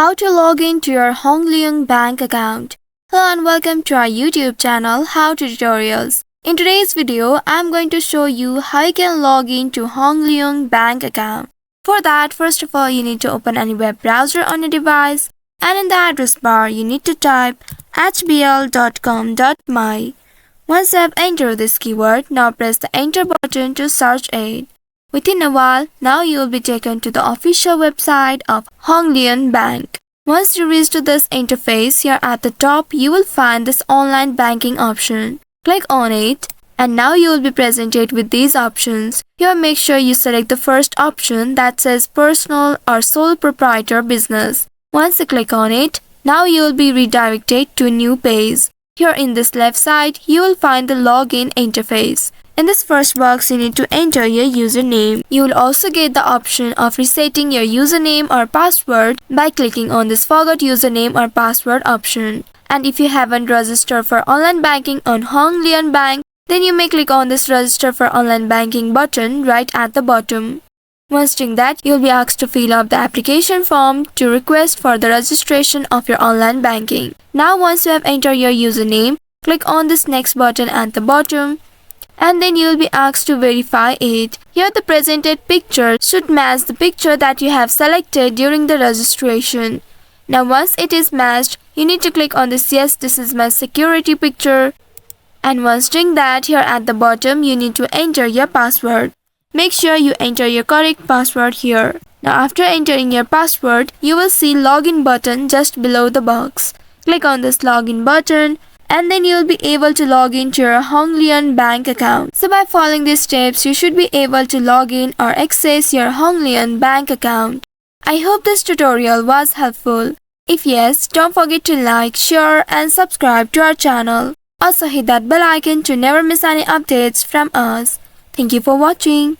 How to log into your Hong Leong Bank account. Hello and welcome to our YouTube channel How to Tutorials. In today's video, I'm going to show you how you can log into Hong Leong Bank account. For that, first of all, you need to open any web browser on your device, and in the address bar, you need to type hbl.com.my. Once you have entered this keyword, now press the enter button to search it. Within a while, now you will be taken to the official website of Hong Leong Bank. Once you reach to this interface, here at the top, you will find this online banking option. Click on it, and now you will be presented with these options. Here make sure you select the first option that says personal or sole proprietor business. Once you click on it, now you will be redirected to a new page. Here in this left side, you will find the login interface. In this first box, you need to enter your username. You will also get the option of resetting your username or password by clicking on this forgot username or password option. And if you haven't registered for online banking on Hong Leong Bank, then you may click on this register for online banking button right at the bottom. Once doing that, you will be asked to fill up the application form to request for the registration of your online banking. Now once you have entered your username, click on this next button at the bottom, and then you will be asked to verify it. Here the presented picture should match the picture that you have selected during the registration. Now once it is matched, you need to click on this yes, this is my security picture. And once doing that, here at the bottom, you need to enter your password. Make sure you enter your correct password here. Now after entering your password, you will see login button just below the box. Click on this login button, and then you will be able to log into your Hong Leong Bank account. So by following these steps, you should be able to log in or access your Hong Leong Bank account. I hope this tutorial was helpful. If yes, don't forget to like, share and subscribe to our channel. Also hit that bell icon to never miss any updates from us. Thank you for watching.